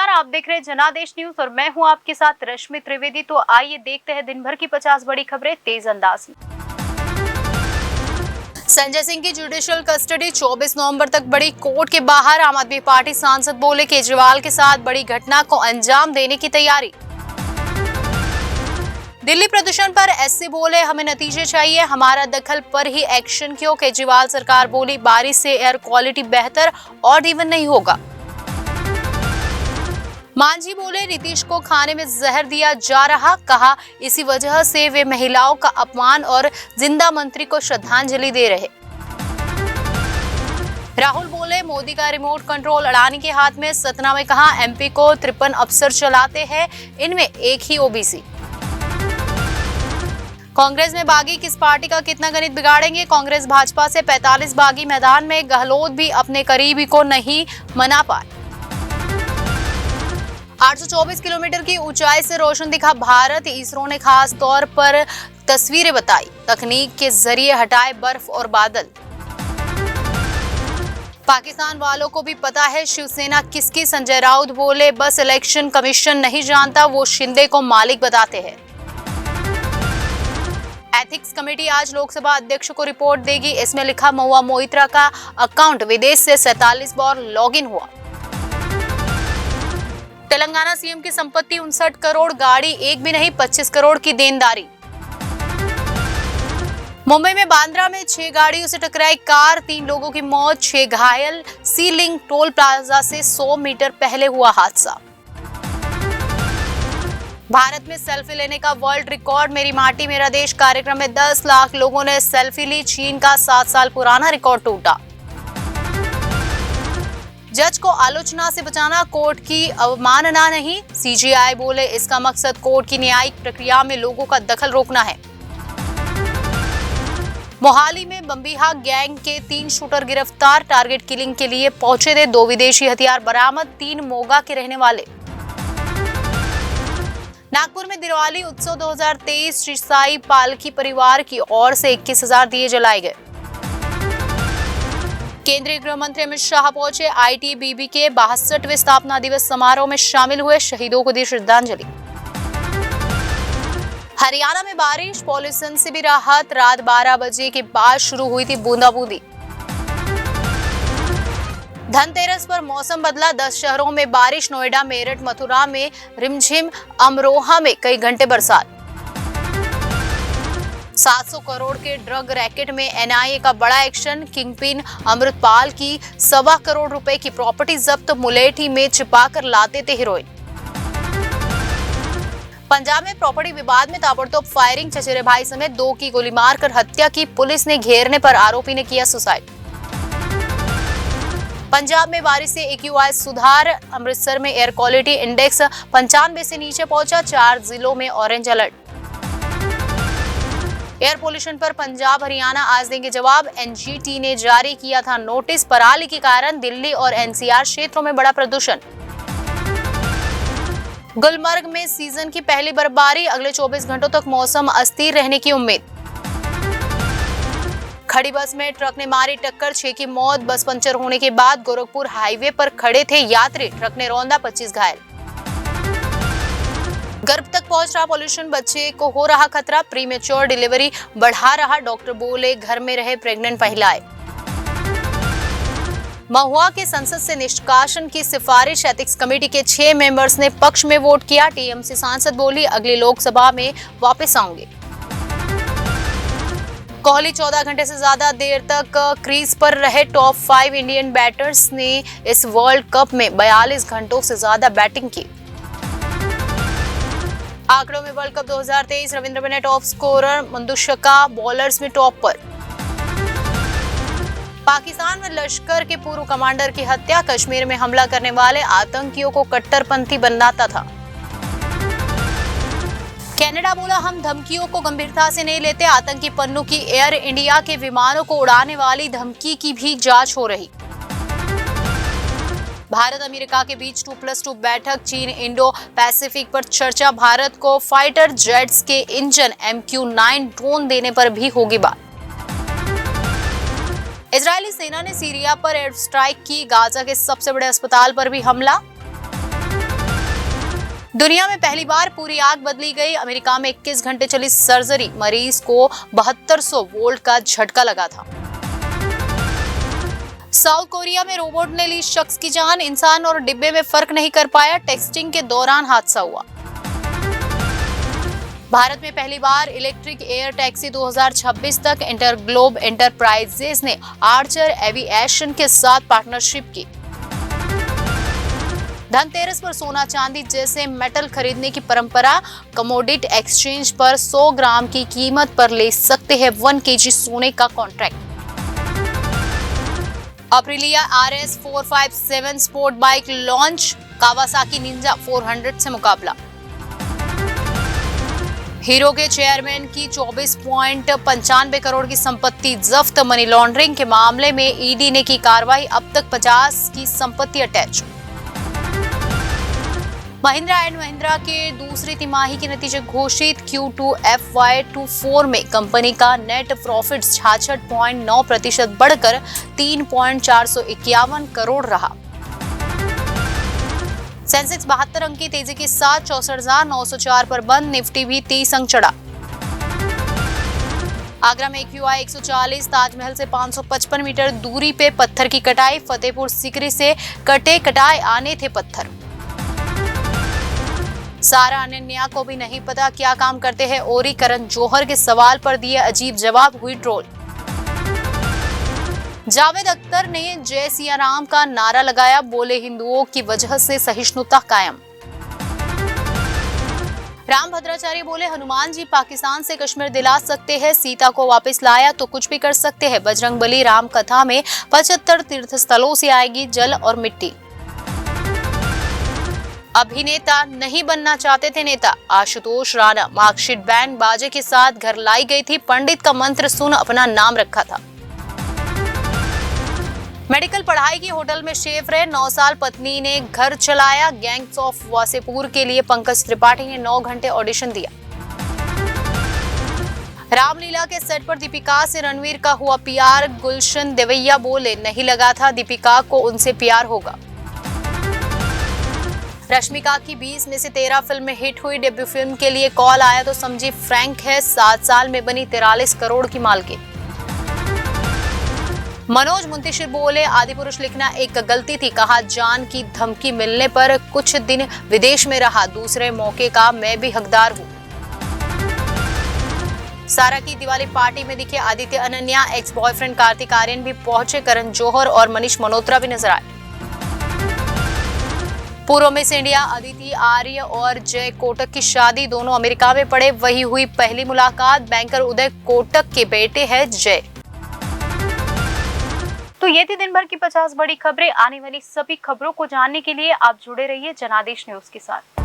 नमस्कार, आप देख रहे हैं जनादेश न्यूज और मैं हूं आपके साथ रश्मि त्रिवेदी। तो आइए देखते हैं दिन भर की 50 बड़ी खबरें तेज अंदाज में। संजय सिंह की जुडिशियल कस्टडी 24 नवंबर तक बढ़ी। कोर्ट के बाहर आम आदमी पार्टी सांसद बोले केजरीवाल के साथ बड़ी घटना को अंजाम देने की तैयारी। दिल्ली प्रदूषण पर एससी बोले हमें नतीजे चाहिए, हमारा दखल पर ही एक्शन क्यों। केजरीवाल सरकार बोली बारिश से एयर क्वालिटी बेहतर और इवन नहीं होगा। मांझी बोले नीतीश को खाने में जहर दिया जा रहा, कहा इसी वजह से वे महिलाओं का अपमान और जिंदा मंत्री को श्रद्धांजलि दे रहे। राहुल बोले मोदी का रिमोट कंट्रोल अडानी के हाथ में। सतना में कहा एमपी को 53 अफसर चलाते हैं, इनमें एक ही ओबीसी। कांग्रेस में बागी किस पार्टी का कितना गणित बिगाड़ेंगे। कांग्रेस भाजपा से 45 बागी मैदान में, गहलोत भी अपने करीबी को नहीं मना पाए। 824 किलोमीटर की ऊंचाई से रोशन दिखा भारत, इसरो ने खास तौर पर तस्वीरें बताई, तकनीक के जरिए हटाए बर्फ और बादल। पाकिस्तान वालों को भी पता है शिवसेना किसकी। संजय राउत बोले बस इलेक्शन कमीशन नहीं जानता, वो शिंदे को मालिक बताते हैं। एथिक्स कमेटी आज लोकसभा अध्यक्ष को रिपोर्ट देगी। इसमें लिखा महुआ मोइत्रा का अकाउंट विदेश से 47 बार लॉगिन हुआ। तेलंगाना सीएम की संपत्ति 59 करोड़, गाड़ी एक भी नहीं, 25 करोड़ की देनदारी। मुंबई में बांद्रा में 6 गाड़ियों से टकराई कार, 3 लोगों की मौत, 6 घायल। सी लिंक टोल प्लाजा से 100 मीटर पहले हुआ हादसा। भारत में सेल्फी लेने का वर्ल्ड रिकॉर्ड, मेरी माटी मेरा देश कार्यक्रम में 10 लाख लोगों ने सेल्फी ली, चीन का 7 साल पुराना रिकॉर्ड टूटा। जज को आलोचना से बचाना कोर्ट की अवमानना नहीं, सीजीआई बोले इसका मकसद कोर्ट की न्यायिक प्रक्रिया में लोगों का दखल रोकना है। मोहाली में बम्बीहा गैंग के 3 शूटर गिरफ्तार, टारगेट किलिंग के लिए पहुंचे थे। 2 विदेशी हथियार बरामद, 3 मोगा के रहने वाले। नागपुर में दिवाली उत्सव 2023, श्री साई पालकी परिवार की ओर से 21,000 दिए जलाए गए। केंद्रीय गृह मंत्री अमित शाह पहुंचे, आईटीबीपी के 62वें स्थापना दिवस समारोह में शामिल हुए, शहीदों को दी श्रद्धांजलि। हरियाणा में बारिश, पॉल्यूशन से भी राहत, रात 12 बजे के बाद शुरू हुई थी बूंदाबूंदी। धनतेरस पर मौसम बदला, 10 शहरों में बारिश, नोएडा, मेरठ, मथुरा में रिमझिम, अमरोहा में कई घंटे बरसात। 700 करोड़ के ड्रग रैकेट में एनआईए का बड़ा एक्शन, किंगपिन अमृतपाल की 1.25 करोड़ रुपए की प्रॉपर्टी जब्त, मुलेठी में छिपाकर लाते थे हीरोइन। पंजाब में प्रॉपर्टी विवाद में ताबड़तोड़ फायरिंग, चचेरे भाई समेत 2 की गोली मारकर हत्या की, पुलिस ने घेरने पर आरोपी ने किया सुसाइड। पंजाब में बारिश से एक्यूआई सुधार, अमृतसर में एयर क्वालिटी इंडेक्स 95 से नीचे पहुंचा, 4 जिलों में ऑरेंज अलर्ट। एयर पोल्यूशन पर पंजाब हरियाणा आज देंगे जवाब, एनजीटी ने जारी किया था नोटिस, पराली के कारण दिल्ली और एनसीआर क्षेत्रों में बड़ा प्रदूषण। गुलमर्ग में सीजन की पहली बर्फबारी, अगले 24 घंटों तक मौसम अस्थिर रहने की उम्मीद। खड़ी बस में ट्रक ने मारी टक्कर, 6 की मौत, बस पंचर होने के बाद गोरखपुर हाईवे पर खड़े थे यात्री, ट्रक ने रौंदा, 25 घायल। गर्भ तक पहुंच रहा पॉल्यूशन, बच्चे को हो रहा खतरा, प्रीमेच्योर डिलीवरी बढ़ा रहा, डॉक्टर बोले घर में रहे प्रेग्नेंट महिलाएं। महुआ के संसद से निष्कासन की सिफारिश, एथिक्स कमेटी के 6 मेंबर्स ने पक्ष में वोट किया। टीएमसी सांसद बोली अगली लोकसभा में वापस आऊंगी। कोहली 14 घंटे से ज्यादा देर तक क्रीज पर रहे, टॉप 5 इंडियन बैटर्स ने इस वर्ल्ड कप में 42 घंटों से ज्यादा बैटिंग की। आंकड़ों में वर्ल्ड कप 2023, रविंद्र बिन्ने टॉप स्कोरर, मंदुशका बॉलर्स में टॉप पर। पाकिस्तान में लश्कर के पूर्व कमांडर की हत्या, कश्मीर में हमला करने वाले आतंकियों को कट्टरपंथी बनाता था। कनाडा बोला हम धमकियों को गंभीरता से नहीं लेते, आतंकी पन्नू की एयर इंडिया के विमानों को उड़ाने वाली धमकी की भी जांच हो रही। भारत अमेरिका के बीच 2+2 बैठक, चीन इंडो पैसिफिक पर चर्चा, भारत को फाइटर जेट्स के इंजन MQ-9 ड्रोन देने पर भी होगी बात। इजरायली सेना ने सीरिया पर एयर स्ट्राइक की, गाजा के सबसे बड़े अस्पताल पर भी हमला। दुनिया में पहली बार पूरी आग बदली गई। अमेरिका में 21 घंटे चली सर्जरी, मरीज को 7200 वोल्ट का झटका लगा था। साउथ कोरिया में रोबोट ने ली शख्स की जान, इंसान और डिब्बे में फर्क नहीं कर पाया, टेस्टिंग के दौरान हादसा हुआ। भारत में पहली बार इलेक्ट्रिक एयर टैक्सी 2026 तक इंटरग्लोब एंटरप्राइजेस ने आर्चर एविएशन के साथ पार्टनरशिप की। धनतेरस पर सोना चांदी जैसे मेटल खरीदने की परंपरा, कमोडिटी एक्सचेंज पर 100 ग्राम की कीमत पर ले सकते हैं 1 केजी सोने का contract. Aprilia RS 457 sport bike launch, Kawasaki Ninja 400 से मुकाबला। हीरो के चेयरमैन की 24.95 करोड़ की संपत्ति जब्त, मनी लॉन्ड्रिंग के मामले में ईडी ने की कार्रवाई, अब तक 50 की संपत्ति अटैच। महिंद्रा एंड महिंद्रा के दूसरी तिमाही के नतीजे घोषित, Q2 FY24 में कंपनी का नेट प्रॉफिट 66.9% बढ़कर 3.451 करोड़ रहा। सेंसेक्स 72 अंक की तेजी के साथ 64,904 पर बंद, निफ्टी भी 30 अंक चढ़ा। आगरा में AQI 140, ताजमहल से 555 मीटर दूरी पे पत्थर की कटाई, फतेहपुर सीकरी से कटाए आने थे पत्थर। सारा अनन्या को भी नहीं पता क्या काम करते हैं ओरी, करण जौहर के सवाल पर दिए अजीब जवाब, हुई ट्रोल। जावेद अख्तर ने जय सिया राम का नारा लगाया, बोले हिंदुओं की वजह से सहिष्णुता कायम। राम भद्राचार्य बोले हनुमान जी पाकिस्तान से कश्मीर दिला सकते हैं, सीता को वापस लाया तो कुछ भी कर सकते हैं। बजरंगबली राम कथा में 75 तीर्थ स्थलों से आएगी जल और मिट्टी। अभिनेता नहीं बनना चाहते थे नेता, आशुतोष राणा मार्कशीट बैंड बाजे के साथ घर लाई गई थी, पंडित का मंत्र सुन अपना नाम रखा था। मेडिकल पढ़ाई की होटल में शेफ रहे, 9 साल पत्नी ने घर चलाया। गैंग्स ऑफ वासेपुर के लिए पंकज त्रिपाठी ने 9 घंटे ऑडिशन दिया। रामलीला के सेट पर दीपिका से रणवीर का हुआ प्यार, गुलशन देवैया बोले नहीं लगा था दीपिका को उनसे प्यार होगा। रश्मिका की 20 में से 13 फिल्में हिट हुई, डेब्यू फिल्म के लिए कॉल आया तो समझी फ्रैंक है, 7 साल में बनी 43 करोड़ की मालकिन। मनोज मुंतशिर बोले आदिपुरुष लिखना एक गलती थी, कहा जान की धमकी मिलने पर कुछ दिन विदेश में रहा, दूसरे मौके का मैं भी हकदार हूँ। सारा की दिवाली पार्टी में दिखे आदित्य अनन्या, एक्स बॉयफ्रेंड कार्तिक आर्यन भी पहुंचे, करण जौहर और मनीष मल्होत्रा भी नजर आए। पूर्व मिस इंडिया अदिति आर्य और जय कोटक की शादी, दोनों अमेरिका में पड़े, वही हुई पहली मुलाकात। बैंकर उदय कोटक के बेटे हैं जय। तो ये थी दिन भर की 50 बड़ी खबरें। आने वाली सभी खबरों को जानने के लिए आप जुड़े रहिए जनादेश न्यूज के साथ।